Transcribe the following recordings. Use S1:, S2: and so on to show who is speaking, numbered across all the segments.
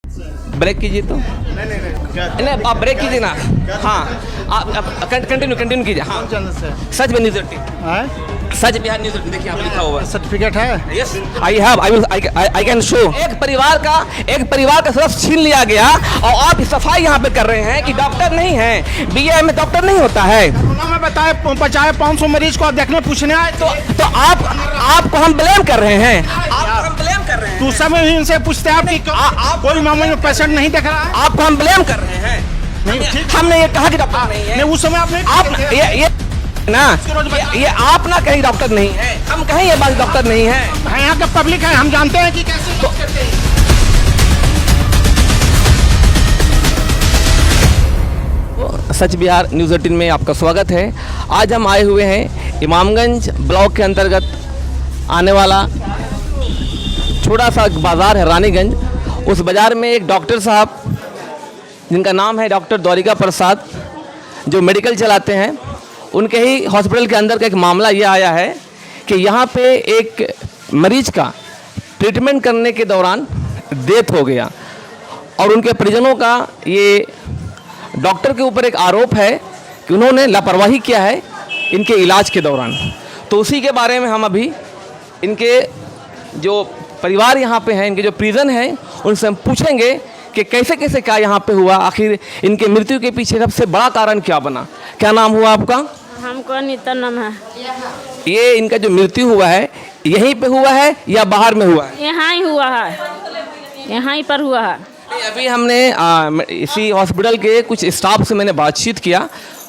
S1: Break कीजिए तो नहीं आप ब्रेक कीजिए ना। हाँ आप कंटिन्यू कीजिए। हाँ सच में न्यूज़ 18 सच बिहार न्यूज़ 18 देखिए आप लिखा हुआ
S2: सर्टिफिकेट है।
S1: Yes I can show. एक परिवार का सदस्य छीन लिया गया और आप सफाई यहाँ पे कर रहे हैं कि डॉक्टर नहीं है, बीए में डॉक्टर नहीं होता है।
S2: मैं बताए बचाए 500 मरीज को देखने पूछने आए
S1: तो आपको हम ब्लेम कर रहे हैं, आपको हम ब्लेम कर रहे हैं।
S2: तो सब इनसे पूछते हैं आप कोई मामले में पेशेंट नहीं देख रहा है,
S1: आपको हम ब्लेम कर रहे हैं। हमने ये कहा कि डॉक्टर नहीं है।
S2: नहीं उस समय आपने
S1: ये ना ये आप ना कहीं डॉक्टर नहीं है, हम कहें ये बात डॉक्टर नहीं है।
S2: यहाँ का पब्लिक है, हम जानते हैं कि कैसे लोग करते हैं।
S1: सच बिहार न्यूज़ 18 में आपका स्वागत है। आज हम आए हुए हैं इमामगंज ब्लॉक के अंतर्गत आने वाला छोटा सा बाज़ार है रानीगंज। उस बाज़ार में एक डॉक्टर साहब जिनका नाम है डॉक्टर द्वारिका प्रसाद, जो मेडिकल चलाते हैं, उनके ही हॉस्पिटल के अंदर का एक मामला ये आया है कि यहाँ पे एक मरीज का ट्रीटमेंट करने के दौरान डेथ हो गया और उनके परिजनों का ये डॉक्टर के ऊपर एक आरोप है कि उन्होंने लापरवाही किया है इनके इलाज के दौरान। तो उसी के बारे में हम अभी इनके जो परिवार यहाँ पे हैं, इनके जो परिजन हैं, उनसे हम पूछेंगे कि कैसे कैसे क्या यहाँ पे हुआ, आखिर इनके मृत्यु के पीछे सबसे बड़ा कारण क्या बना। क्या नाम हुआ आपका?
S3: हमको अनीता नाम है।
S1: ये इनका जो मृत्यु हुआ है यहीं पे हुआ है या बाहर में हुआ है?
S3: यहाँ ही हुआ है, यहाँ ही पर हुआ है।
S1: अभी हमने इसी हॉस्पिटल के कुछ स्टाफ से मैंने बातचीत किया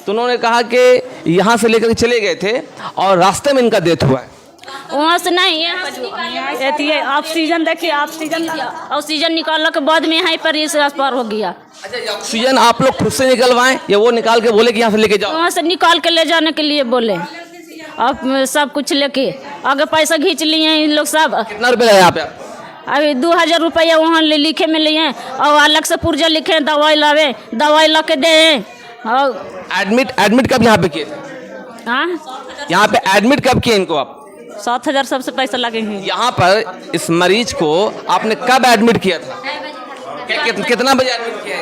S1: तो उन्होंने कहा कि यहाँ से लेकर चले गए थे और रास्ते में इनका डेथ हुआ है।
S3: वहाँ से नहीं, यहाँ ऑक्सीजन देखिए, ऑक्सीजन निकालने के बाद में यहाँ पर इस पर हो गया।
S1: अच्छा, ऑक्सीजन आप लोग खुद से निकलवाएं या वो निकाल के बोले कि यहाँ से लेके जाओ?
S3: वहाँ से निकाल के ले जाने के लिए बोले। अब सब कुछ लेके आगे पैसा खींच लिए इन लोग सब।
S1: कितना रुपये लगा यहाँ पे?
S3: अभी 2000 रुपया वहाँ लिखे में लिए और अलग से पुर्जा लिखे, दवाई लावे, दवाई ला के दे। और
S1: एडमिट कब यहाँ पे किए?
S3: हाँ
S1: यहाँ पे एडमिट कब किए इनको आप?
S3: 7000 सबसे पैसा लगे हैं।
S1: यहाँ पर इस मरीज को आपने कब एडमिट किया था? कितना बजे एडमिट किया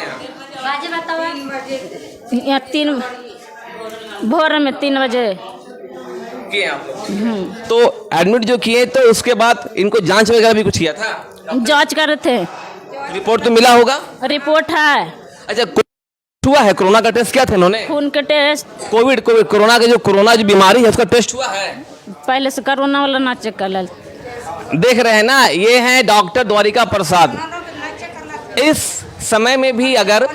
S3: यहाँ 3 भोर में 3 बजे
S1: किए आप लोग? तो एडमिट जो किए तो उसके बाद इनको जांच वगैरह भी कुछ किया था?
S3: जांच कर रहे थे।
S1: रिपोर्ट तो मिला होगा?
S3: रिपोर्ट है।
S1: अच्छा, हुआ है? कोरोना का टेस्ट किया था इन्होंने?
S3: खून के टेस्ट,
S1: कोविड कोरोना के जो बीमारी है उसका टेस्ट हुआ है?
S3: पहले से कोरोना वाला ना चेक कर।
S1: देख रहे हैं ना, ये हैं डॉक्टर द्वारिका प्रसाद। इस समय में भी अगर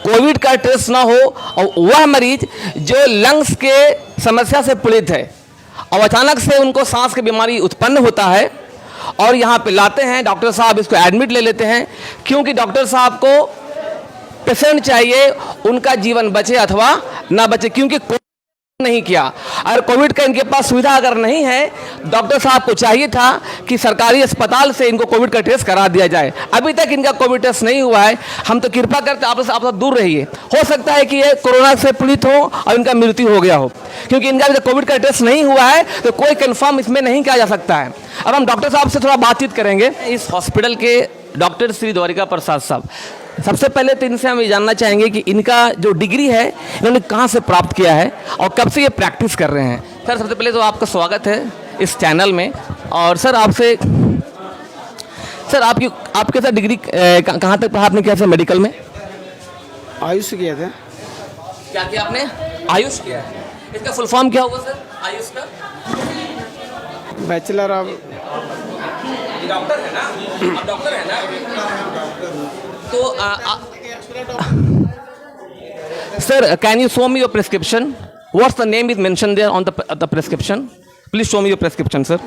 S1: कोविड का टेस्ट ना हो और वह मरीज जो लंग्स के समस्या से पीड़ित है और अचानक से उनको सांस की बीमारी उत्पन्न होता है और यहाँ पे लाते हैं डॉक्टर साहब, इसको एडमिट ले लेते हैं क्योंकि डॉक्टर साहब को पेशेंट चाहिए, उनका जीवन बचे अथवा ना बचे, क्योंकि नहीं किया। अगर कोविड का इनके पास सुविधा अगर नहीं है, डॉक्टर साहब को चाहिए था कि सरकारी अस्पताल से इनको कोविड का टेस्ट करा दिया जाए। अभी तक इनका कोविड टेस्ट नहीं हुआ है। हम तो कृपा करते आप सब दूर रहिए। हो सकता है कि ये कोरोना से पीड़ित हो और इनका मृत्यु हो गया हो, क्योंकि इनका अभी तक कोविड का टेस्ट नहीं हुआ है तो कोई कन्फर्म इसमें नहीं किया जा सकता है। अब हम डॉक्टर साहब से थोड़ा बातचीत करेंगे। इस हॉस्पिटल के डॉक्टर श्री द्वारिका प्रसाद साहब, सबसे पहले तो इनसे हम ये जानना चाहेंगे कि इनका जो डिग्री है इन्होंने कहाँ से प्राप्त किया है और कब से ये प्रैक्टिस कर रहे हैं। सर सबसे पहले तो आपका स्वागत है इस चैनल में। और सर आपसे आपके साथ डिग्री कहाँ तक पढ़ा आपने किया? सर मेडिकल में
S2: आयुष किया था।
S1: क्या किया आपने? आयुष किया है। इसका फुल फॉर्म क्या होगा सर आयुष का?
S2: बैचलर ऑफ
S1: डॉक्टर है ना? आप डॉक्टर है ना? तो sir, can you show me your prescription? What's the name is mentioned there on the prescription? Please show me your prescription, sir.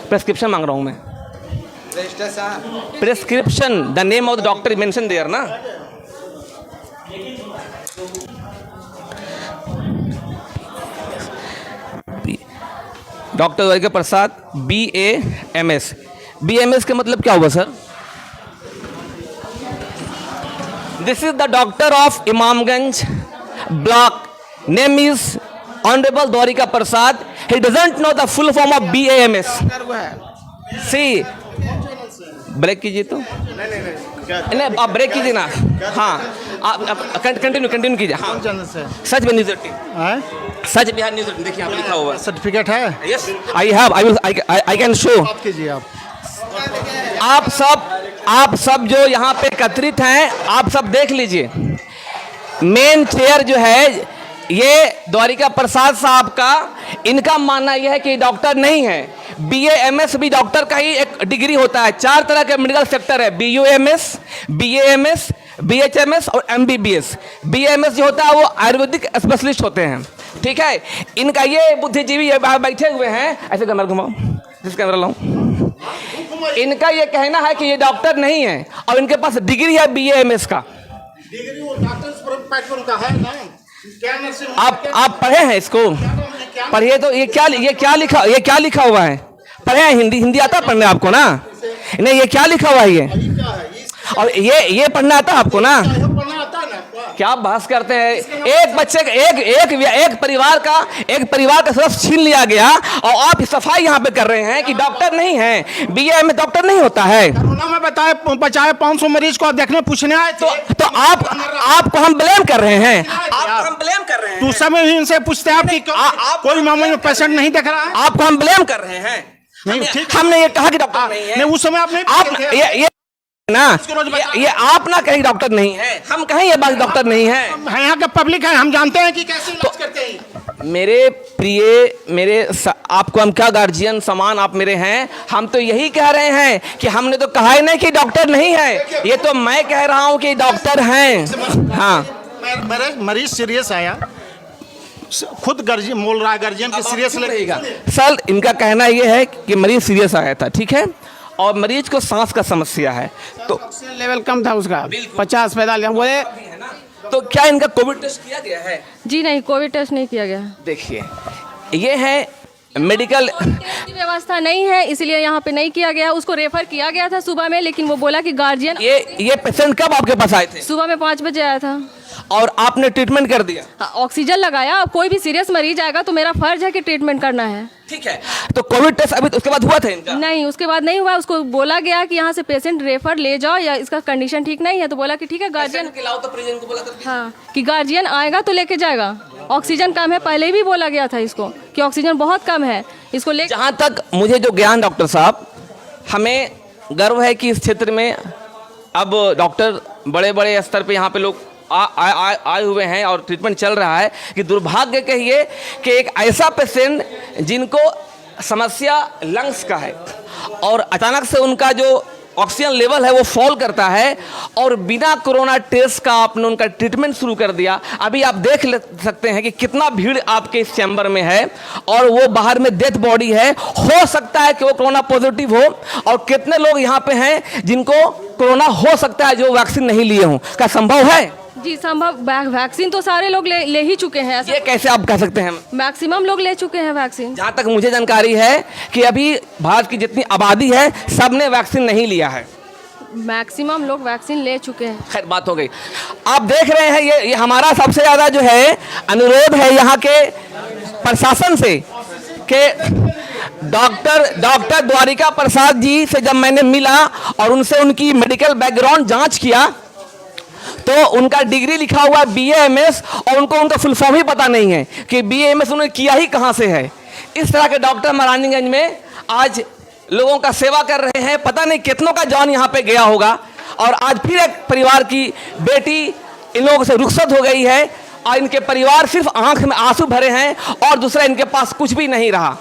S1: Prescription मांग रहा हूँ मैं. Prescription, the name of the doctor is mentioned there, ना? Doctor Dwarika प्रसाद BAMS. BMS का मतलब क्या हुआ sir? This is the doctor of Imamganj block. Name is Honorable Dwarika Prasad. He doesn't know the full form of BAMS. See, break कीजिए तो नहीं, आप break कीजिए ना। हाँ, आप कंटिन्यू कीजिए। हाँ,
S2: चैनल से
S1: सच में न्यूज़ 18, सच बिहार न्यूज़ 18, देखिए यहाँ पे लिखा हुआ है।
S2: सर्टिफिकेट है।
S1: Yes, I can show.
S2: बात कीजिए आप।
S1: आप सब जो यहाँ पे एकत्रित हैं, आप सब देख लीजिए। मेन चेयर जो है ये द्वारिका प्रसाद साहब का, इनका मानना यह है कि डॉक्टर नहीं है। BAMS भी डॉक्टर का ही एक डिग्री होता है। 4 तरह के मेडिकल सेक्टर है, BUMS, BAMS, BHMS और MBBS। BAMS जो होता है वो आयुर्वेदिक स्पेशलिस्ट होते हैं, ठीक है। इनका ये बुद्धिजीवी बैठे हुए हैं, ऐसे कैमरा घुमाओ, जिस कैमरा लाऊं, इनका ये कहना है कि ये डॉक्टर नहीं है और इनके पास डिग्री है BAMS का।
S2: डिग्री वो डॉक्टर का है ना।
S1: आप पढ़े हैं इसको? पढ़िए तो ये क्या लिखा हुआ है? पढ़े हैं? हिंदी आता है पढ़ने आपको ना? नहीं, ये क्या लिखा हुआ है ये? और ये पढ़ना आता है आपको ना? क्या बहस करते हैं? एक बच्चे का एक परिवार का सदस्य छीन लिया गया और आप सफाई यहाँ पे कर रहे हैं कि डॉक्टर नहीं है। BA में डॉक्टर नहीं होता है।
S2: कोरोना में बचाए 500 मरीज को देखने पूछने आए
S1: तो आपको हम ब्लेम कर रहे हैं। हम ब्लेम कर रहे हैं।
S2: तो समय ही इनसे पूछते हैं आपकी कोई मामले में पेशेंट नहीं देख रहा है।
S1: आपको हम ब्लेम कर रहे हैं। हमने ये कहा कि डॉक्टर नहीं है।
S2: नहीं, उस समय आपने
S1: ये ना ये आप ना कहीं डॉक्टर नहीं है, हम कहें ये बात डॉक्टर नहीं है।
S2: यहाँ का पब्लिक है, हम जानते हैं कि कैसे इलाज करते हैं।
S1: मेरे प्रिय आपको हम क्या गार्जियन समान आप मेरे हैं, हम तो यही कह रहे हैं कि हमने तो कहा ही नहीं कि डॉक्टर नहीं है, ये तो मैं कह रहा हूँ कि डॉक्टर हैं। हाँ,
S2: मरीज सीरियस आया, खुद गार्जियन बोल रहा है, गार्जियन की सीरियस लगेगा।
S1: सर, इनका कहना यह है कि मरीज सीरियस आया था, ठीक है, और मरीज को सांस का समस्या है, तो
S2: ऑक्सीजन लेवल कम था उसका 50-45 बोले।
S1: तो क्या इनका कोविड टेस्ट किया गया है?
S3: जी नहीं, कोविड टेस्ट नहीं किया गया।
S1: देखिए, ये है मेडिकल
S3: की व्यवस्था नहीं है, इसलिए यहाँ पे नहीं किया गया। उसको रेफर किया गया था सुबह में, लेकिन वो बोला कि गार्जियन।
S1: ये पेशेंट कब आपके पास आए थे?
S3: सुबह में 5 बजे आया था
S1: और आपने ट्रीटमेंट कर दिया?
S3: ऑक्सीजन लगाया। अब कोई भी सीरियस मरीज आएगा तो मेरा फर्ज है कि ट्रीटमेंट करना है।
S1: ठीक है, तो कोविड टेस्ट अभी उसके बाद हुआ था इनका?
S3: नहीं, उसके बाद नहीं हुआ। उसको बोला गया कि यहाँ से पेशेंट रेफर ले जाओ या इसका कंडीशन ठीक नहीं है, तो बोला कि ठीक है गार्जियन
S1: को बोला
S3: हाँ कि गार्जियन आएगा तो लेके जाएगा। ऑक्सीजन कम है, पहले भी बोला गया था इसको कि ऑक्सीजन बहुत कम है, इसको ले।
S1: जहाँ तक मुझे जो ज्ञान डॉक्टर साहब, हमें गर्व है कि इस क्षेत्र में अब डॉक्टर बड़े बड़े स्तर पे यहाँ पे लोग आए हुए हैं और ट्रीटमेंट चल रहा है। कि दुर्भाग्य कहिए कि एक ऐसा पेशेंट जिनको समस्या लंग्स का है और अचानक से उनका जो ऑक्सीजन लेवल है वो फॉल करता है और बिना कोरोना टेस्ट का आपने उनका ट्रीटमेंट शुरू कर दिया। अभी आप देख सकते हैं कि कितना भीड़ आपके इस चैम्बर में है और वो बाहर में डेथ बॉडी है। हो सकता है कि वो कोरोना पॉजिटिव हो, और कितने लोग यहाँ पे हैं जिनको कोरोना हो सकता है जो वैक्सीन नहीं लिए हों। क्या संभव है?
S3: जी संभव। वैक्सीन तो सारे लोग ले ही चुके हैं।
S1: ये कैसे आप कह सकते हैं?
S3: मैक्सिमम लोग ले चुके हैं वैक्सीन।
S1: जहाँ तक मुझे जानकारी है कि अभी भारत की जितनी आबादी है सबने वैक्सीन नहीं लिया है।
S3: मैक्सिमम लोग वैक्सीन ले चुके हैं।
S1: खैर, बात हो गई। आप देख रहे हैं ये हमारा सबसे ज़्यादा जो है अनुरोध है यहाँ के प्रशासन से कि डॉक्टर द्वारिका प्रसाद जी से जब मैंने मिला और उनसे उनकी मेडिकल बैकग्राउंड जांच किया तो उनका डिग्री लिखा हुआ BAMS और उनको उनका फुल फॉर्म ही पता नहीं है कि BAMS उन्होंने किया ही कहाँ से है। इस तरह के डॉक्टर महारानीगंज में आज लोगों का सेवा कर रहे हैं। पता नहीं कितनों का जान यहाँ पे गया होगा और आज फिर एक परिवार की बेटी इन लोगों से रुखसत हो गई है और इनके परिवार सिर्फ आंख में आंसू भरे हैं और दूसरा इनके पास कुछ भी नहीं रहा।